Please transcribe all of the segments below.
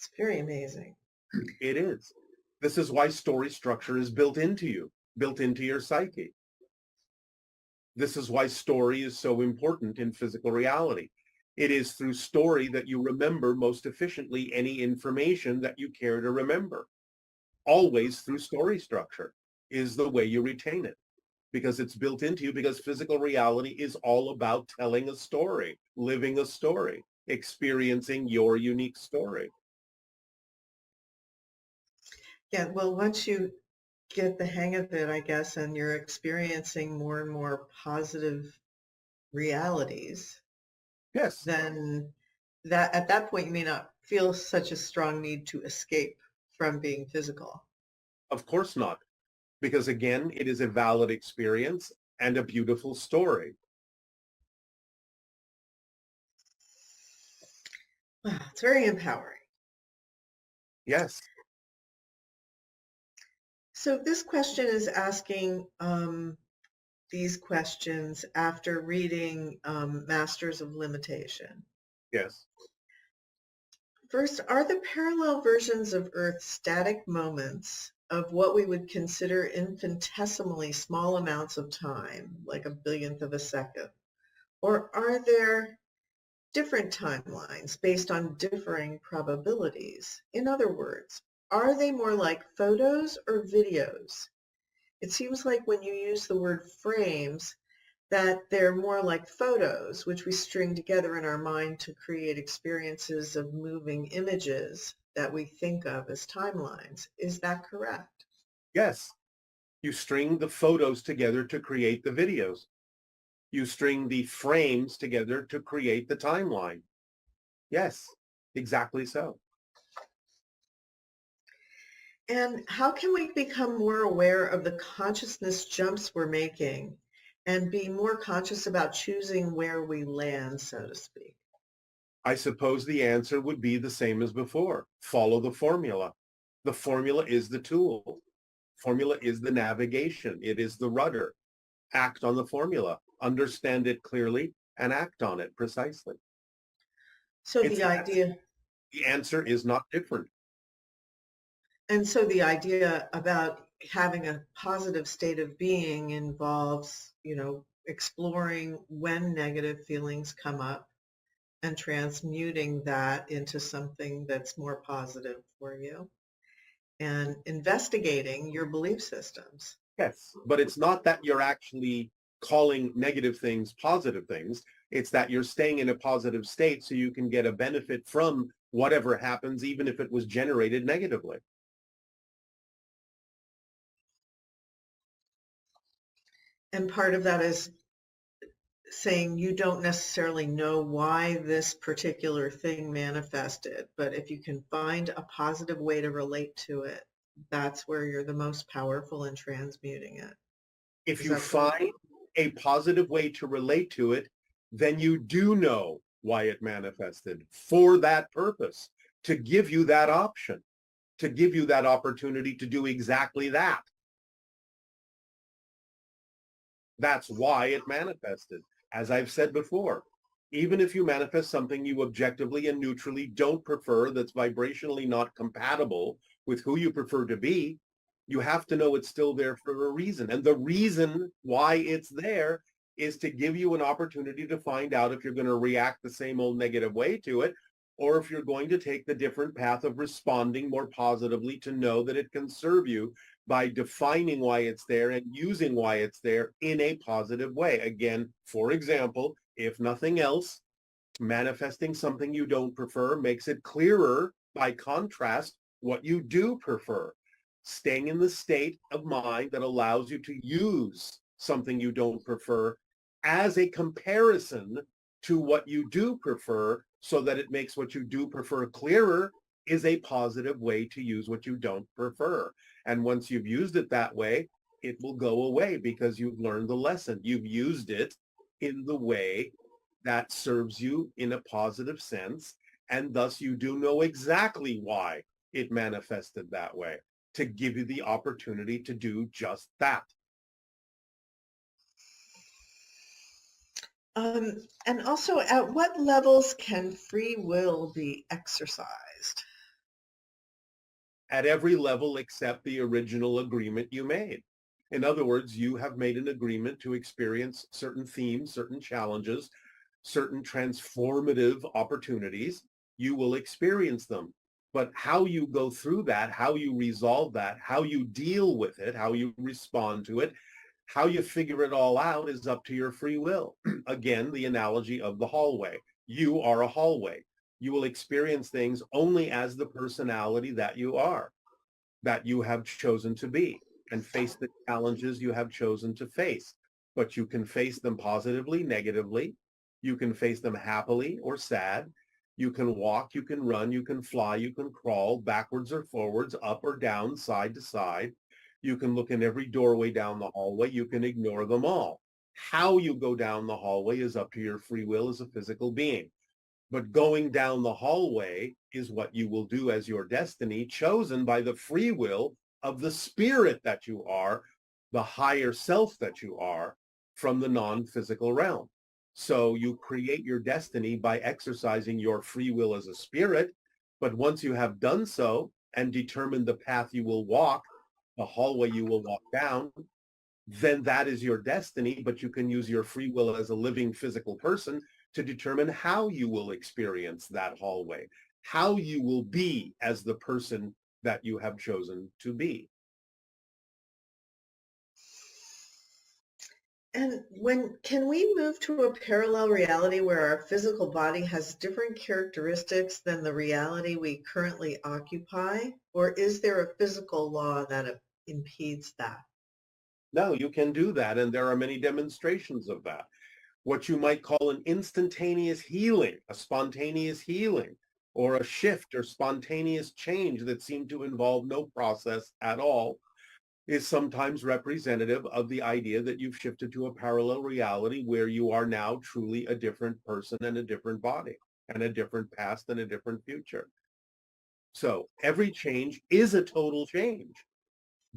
It's very amazing. It is. This is why story structure is built into you, built into your psyche. This is why story is so important in physical reality. It is through story that you remember most efficiently any information that you care to remember. Always through story structure is the way you retain it, because it's built into you, because physical reality is all about telling a story, living a story, experiencing your unique story. Yeah, well, once you get the hang of it, I guess, and you're experiencing more and more positive realities, Yes, then that at that point you may not feel such a strong need to escape from being physical. of course not, because again, it is a valid experience and a beautiful story. Wow, it's very empowering. Yes. So this question is asking these questions after reading Masters of Limitation. Yes. First, are the parallel versions of Earth static moments of what we would consider infinitesimally small amounts of time, like a billionth of a second? Or are there different timelines based on differing probabilities? In other words, are they more like photos or videos? It seems like when you use the word frames, that they're more like photos, which we string together in our mind to create experiences of moving images that we think of as timelines. Is that correct? Yes. You string the photos together to create the videos. You string the frames together to create the timeline. Yes, exactly so. And how can we become more aware of the consciousness jumps we're making and be more conscious about choosing where we land, so to speak? I suppose the answer would be the same as before. Follow the formula. The formula is the tool. Formula is the navigation. It is the rudder. Act on the formula. Understand it clearly and act on it precisely. So It's the that. idea The answer is not different. And so the idea about having a positive state of being involves, exploring when negative feelings come up and transmuting that into something that's more positive for you and investigating your belief systems. Yes, but it's not that you're actually calling negative things positive things. It's that you're staying in a positive state so you can get a benefit from whatever happens, even if it was generated negatively. And part of that is saying you don't necessarily know why this particular thing manifested, but if you can find a positive way to relate to it, that's where you're the most powerful in transmuting it. If Is you that correct? find a positive way to relate to it, then you do know why it manifested for that purpose, to give you that option, to give you that opportunity to do exactly that. That's why it manifested. As I've said before, even if you manifest something you objectively and neutrally don't prefer, that's vibrationally not compatible with who you prefer to be, you have to know it's still there for a reason. And the reason why it's there is to give you an opportunity to find out if you're going to react the same old negative way to it, or if you're going to take the different path of responding more positively to know that it can serve you by defining why it's there and using why it's there in a positive way. Again, for example, if nothing else, manifesting something you don't prefer makes it clearer, by contrast, what you do prefer. Staying in the state of mind that allows you to use something you don't prefer as a comparison to what you do prefer, so that it makes what you do prefer clearer, is a positive way to use what you don't prefer. And once you've used it that way, it will go away because you've learned the lesson. You've used it in the way that serves you in a positive sense. And thus you do know exactly why it manifested that way, to give you the opportunity to do just that. And also, at what levels can free will be exercised? at every level except the original agreement you made. In other words, you have made an agreement to experience certain themes, certain challenges, certain transformative opportunities. You will experience them. But how you go through that, how you resolve that, how you deal with it, how you respond to it, how you figure it all out is up to your free will. Again, the analogy of the hallway. You are a hallway. You will experience things only as the personality that you are, that you have chosen to be, and face the challenges you have chosen to face. But you can face them positively, negatively. You can face them happily or sad. You can walk, you can run, you can fly, you can crawl backwards or forwards, up or down, side to side. You can look in every doorway down the hallway. You can ignore them all. How you go down the hallway is up to your free will as a physical being. But going down the hallway is what you will do as your destiny, chosen by the free will of the spirit that you are, the higher self that you are from the non-physical realm. So you create your destiny by exercising your free will as a spirit. But once you have done so and determined the path you will walk, the hallway you will walk down, then that is your destiny. But you can use your free will as a living physical person to determine how you will experience that hallway, how you will be as the person that you have chosen to be. And when can we move to a parallel reality where our physical body has different characteristics than the reality we currently occupy? Or is there a physical law that impedes that? No, you can do that, and there are many demonstrations of that. What you might call an instantaneous healing, a spontaneous healing, or a shift or spontaneous change that seemed to involve no process at all, is sometimes representative of the idea that you've shifted to a parallel reality where you are now truly a different person and a different body and a different past and a different future. So every change is a total change,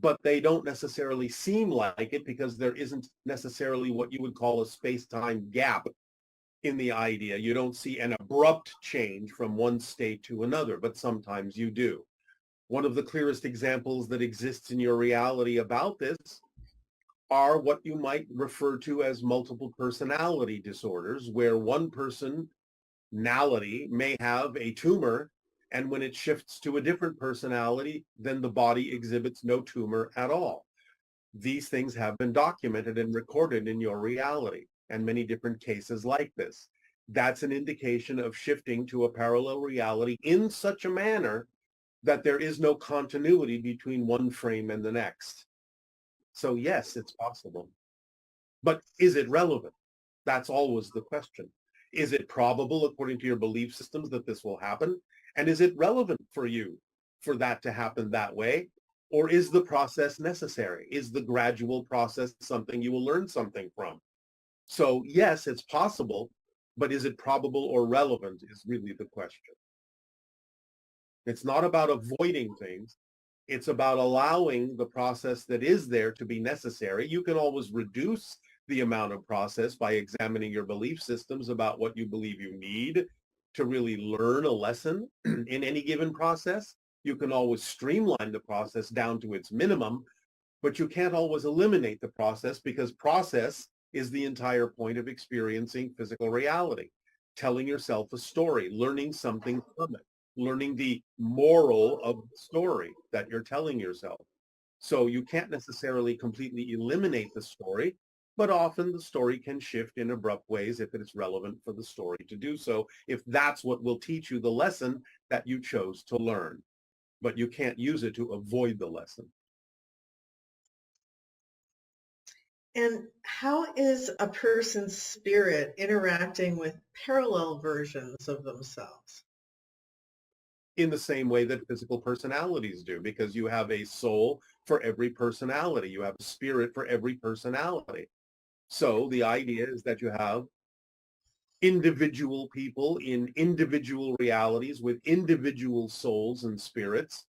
but they don't necessarily seem like it because there isn't necessarily what you would call a space-time gap in the idea. You don't see an abrupt change from one state to another, but sometimes you do. One of the clearest examples that exists in your reality about this are what you might refer to as multiple personality disorders, where one personality may have a tumor, and when it shifts to a different personality, then the body exhibits no tumor at all. These things have been documented and recorded in your reality, and many different cases like this. That's an indication of shifting to a parallel reality in such a manner that there is no continuity between one frame and the next. So yes, it's possible. But is it relevant? That's always the question. Is it probable, according to your belief systems, that this will happen? And is it relevant for you for that to happen that way? Or is the process necessary? Is the gradual process something you will learn something from? So yes, it's possible, but is it probable or relevant is really the question. It's not about avoiding things. It's about allowing the process that is there to be necessary. You can always reduce the amount of process by examining your belief systems about what you believe you need to really learn a lesson in any given process. You can always streamline the process down to its minimum, but you can't always eliminate the process because process is the entire point of experiencing physical reality. Telling yourself a story, learning something from it, learning the moral of the story that you're telling yourself. So you can't necessarily completely eliminate the story, but often the story can shift in abrupt ways if it is relevant for the story to do so, if that's what will teach you the lesson that you chose to learn. But you can't use it to avoid the lesson. And how is a person's spirit interacting with parallel versions of themselves? In the same way that physical personalities do, because you have a soul for every personality. You have a spirit for every personality. So the idea is that you have individual people in individual realities with individual souls and spirits,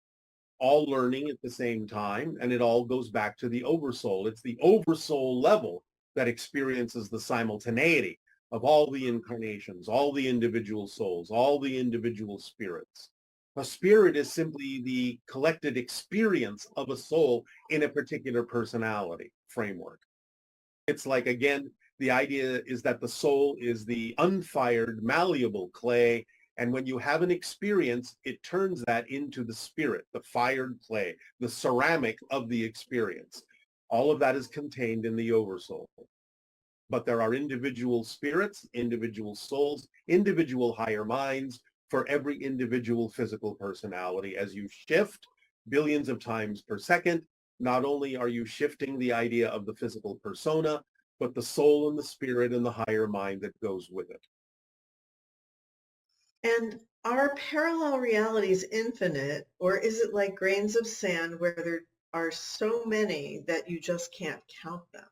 all learning at the same time. And it all goes back to the oversoul. It's the oversoul level that experiences the simultaneity of all the incarnations, all the individual souls, all the individual spirits. A spirit is simply the collected experience of a soul in a particular personality framework. It's like, again, the idea is that the soul is the unfired, malleable clay. And when you have an experience, it turns that into the spirit, the fired clay, the ceramic of the experience. All of that is contained in the oversoul. But there are individual spirits, individual souls, individual higher minds for every individual physical personality. As you shift billions of times per second, not only are you shifting the idea of the physical persona, but the soul and the spirit and the higher mind that goes with it. And are parallel realities infinite, or is it like grains of sand where there are so many that you just can't count them?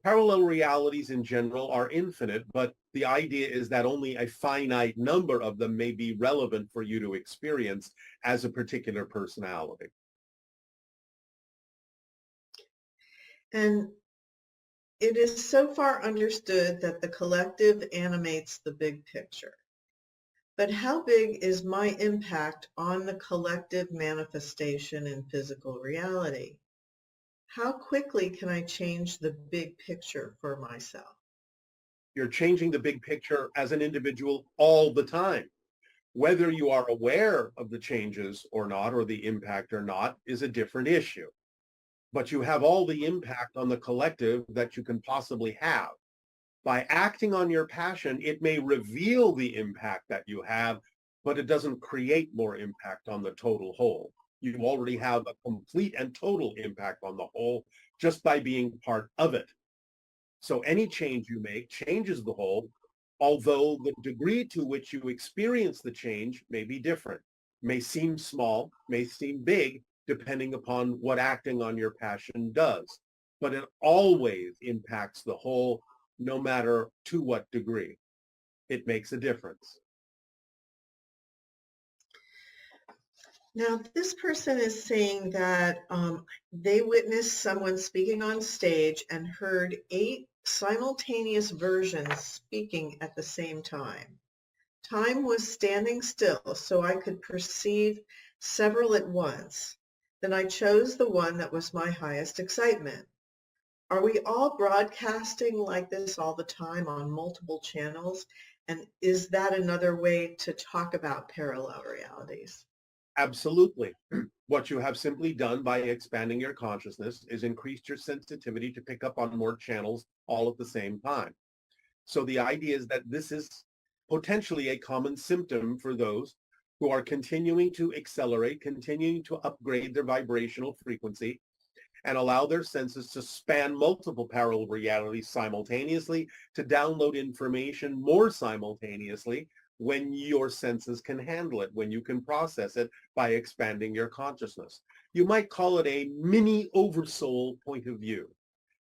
Parallel realities in general are infinite, but the idea is that only a finite number of them may be relevant for you to experience as a particular personality. And it is so far understood that the collective animates the big picture. But how big is my impact on the collective manifestation in physical reality? How quickly can I change the big picture for myself? You're changing the big picture as an individual all the time. Whether you are aware of the changes or not, or the impact or not, is a different issue. But you have all the impact on the collective that you can possibly have. By acting on your passion, it may reveal the impact that you have, but it doesn't create more impact on the total whole. You already have a complete and total impact on the whole just by being part of it. So any change you make changes the whole, although the degree to which you experience the change may be different, may seem small, may seem big, depending upon what acting on your passion does. But it always impacts the whole, no matter to what degree. It makes a difference. Now, this person is saying that they witnessed someone speaking on stage and heard 8 simultaneous versions speaking at the same time. Time was standing still, so I could perceive several at once. Then I chose the one that was my highest excitement. Are we all broadcasting like this all the time on multiple channels? And is that another way to talk about parallel realities? Absolutely. What you have simply done by expanding your consciousness is increased your sensitivity to pick up on more channels all at the same time. So the idea is that this is potentially a common symptom for those who are continuing to accelerate, continuing to upgrade their vibrational frequency and allow their senses to span multiple parallel realities simultaneously to download information more simultaneously when your senses can handle it, when you can process it by expanding your consciousness. You might call it a mini oversoul point of view,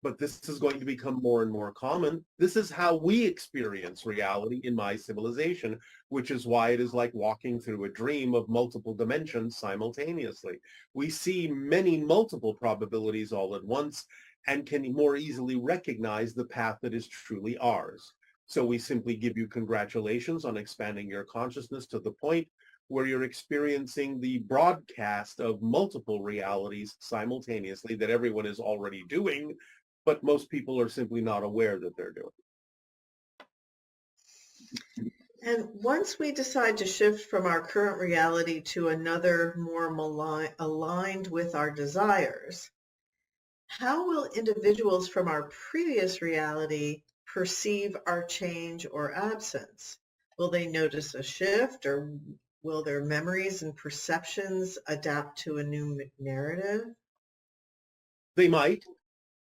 but this is going to become more and more common. This is how we experience reality in my civilization, which is why it is like walking through a dream of multiple dimensions simultaneously. We see many multiple probabilities all at once and can more easily recognize the path that is truly ours. So we simply give you congratulations on expanding your consciousness to the point where you're experiencing the broadcast of multiple realities simultaneously that everyone is already doing, but most people are simply not aware that they're doing. And once we decide to shift from our current reality to another more aligned with our desires, how will individuals from our previous reality perceive our change or absence? Will they notice a shift, or will their memories and perceptions adapt to a new narrative? They might,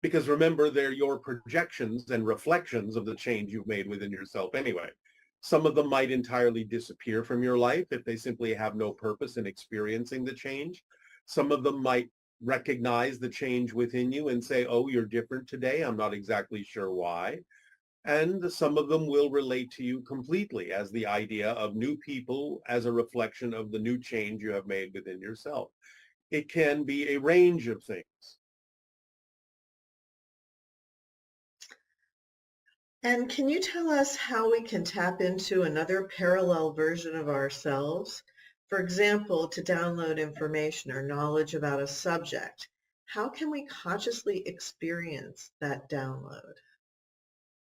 because remember, they're your projections and reflections of the change you've made within yourself anyway. Some of them might entirely disappear from your life if they simply have no purpose in experiencing the change. Some of them might recognize the change within you and say, oh, you're different today. I'm not exactly sure why. And some of them will relate to you completely as the idea of new people as a reflection of the new change you have made within yourself. It can be a range of things. And can you tell us how we can tap into another parallel version of ourselves For example, to download information or knowledge about a subject, how can we consciously experience that download?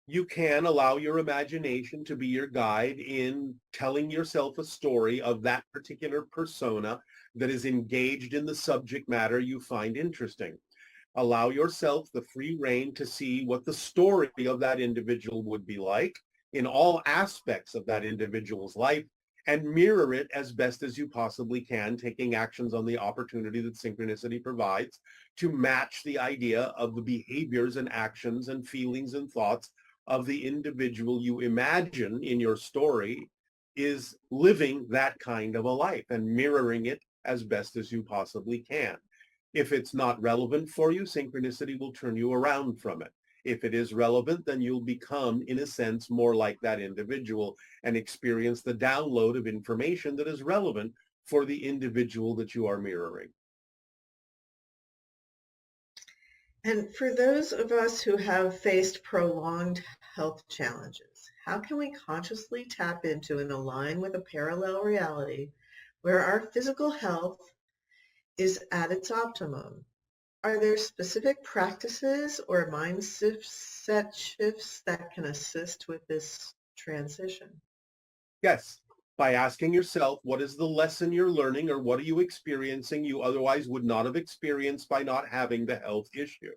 You can allow your imagination to be your guide in telling yourself a story of that particular persona that is engaged in the subject matter you find interesting. Allow yourself the free rein to see what the story of that individual would be like in all aspects of that individual's life, and mirror it as best as you possibly can, taking actions on the opportunity that synchronicity provides to match the idea of the behaviors and actions and feelings and thoughts of the individual you imagine in your story is living that kind of a life, and mirroring it as best as you possibly can. If it's not relevant for you, synchronicity will turn you around from it. If it is relevant, then you'll become, in a sense, more like that individual and experience the download of information that is relevant for the individual that you are mirroring. And for those of us who have faced prolonged health challenges, how can we consciously tap into and align with a parallel reality where our physical health is at its optimum? Are there specific practices or mindset shifts that can assist with this transition? Yes, by asking yourself, what is the lesson you're learning or what are you experiencing you otherwise would not have experienced by not having the health issue?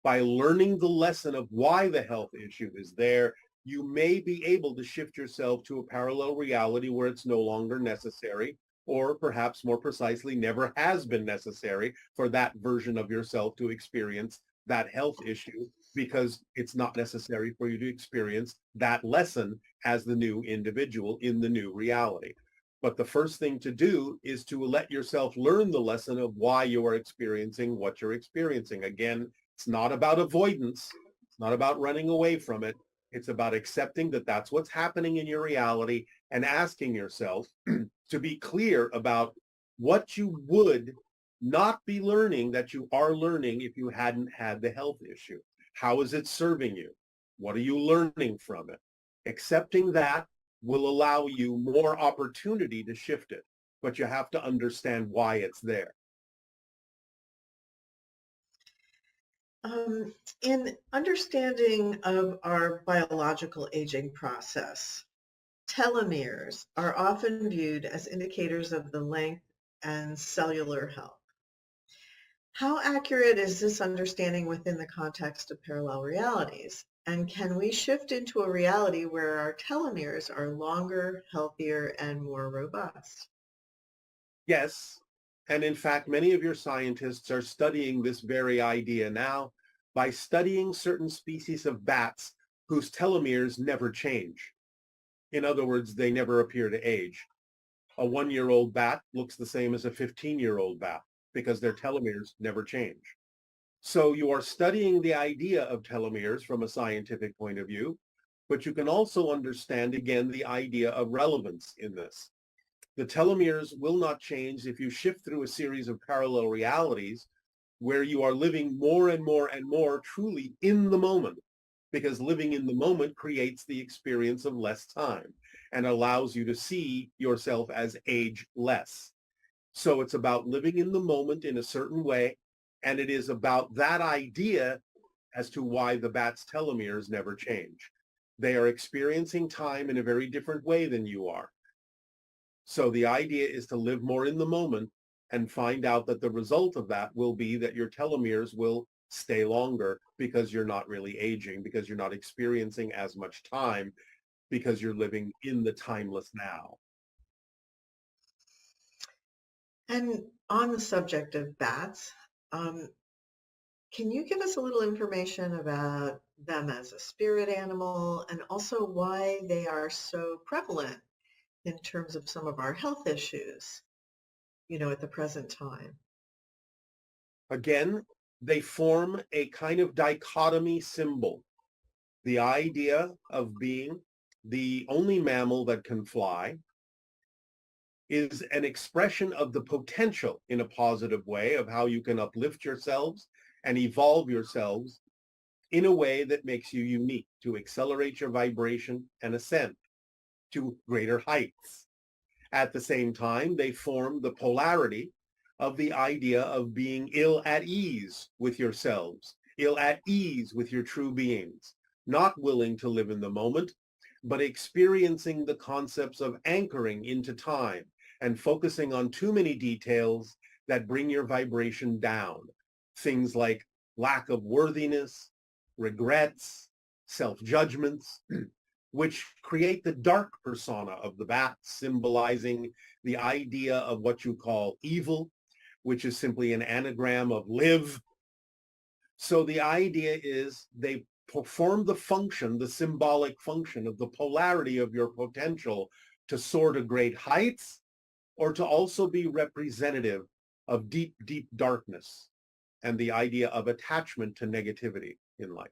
By learning the lesson of why the health issue is there, you may be able to shift yourself to a parallel reality where it's no longer necessary, or perhaps more precisely, never has been necessary for that version of yourself to experience that health issue, because it's not necessary for you to experience that lesson as the new individual in the new reality. But the first thing to do is to let yourself learn the lesson of why you are experiencing what you're experiencing. Again, it's not about avoidance. It's not about running away from it. It's about accepting that that's what's happening in your reality and asking yourself to be clear about what you would not be learning that you are learning if you hadn't had the health issue. How is it serving you? What are you learning from it? Accepting that will allow you more opportunity to shift it, but you have to understand why it's there. Um, in understanding of our biological aging process, telomeres are often viewed as indicators of the length and cellular health. How accurate is this understanding within the context of parallel realities? And can we shift into a reality where our telomeres are longer, healthier, and more robust? Yes, and in fact, many of your scientists are studying this very idea now by studying certain species of bats whose telomeres never change. In other words, they never appear to age. A 1-year-old bat looks the same as a 15-year-old bat because their telomeres never change. So you are studying the idea of telomeres from a scientific point of view, but you can also understand, again, the idea of relevance in this. The telomeres will not change if you shift through a series of parallel realities where you are living more and more and more truly in the moment, because living in the moment creates the experience of less time and allows you to see yourself as age less. So it's about living in the moment in a certain way, and it is about that idea as to why the bat's telomeres never change. They are experiencing time in a very different way than you are. So the idea is to live more in the moment and find out that the result of that will be that your telomeres will stay longer because you're not really aging, because you're not experiencing as much time, because you're living in the timeless now. And on the subject of bats, um, can you give us a little information about them as a spirit animal and also why they are so prevalent in terms of some of our health issues, at the present time? Again, they form a kind of dichotomy symbol. The idea of being the only mammal that can fly is an expression of the potential in a positive way of how you can uplift yourselves and evolve yourselves in a way that makes you unique, to accelerate your vibration and ascend to greater heights. At the same time, they form the polarity of the idea of being ill at ease with yourselves, ill at ease with your true beings, not willing to live in the moment, but experiencing the concepts of anchoring into time and focusing on too many details that bring your vibration down. Things like lack of worthiness, regrets, self-judgments, which create the dark persona of the bat, symbolizing the idea of what you call evil, which is simply an anagram of live. So the idea is they perform the function, the symbolic function of the polarity of your potential to soar to great heights or to also be representative of deep, deep darkness and the idea of attachment to negativity in life.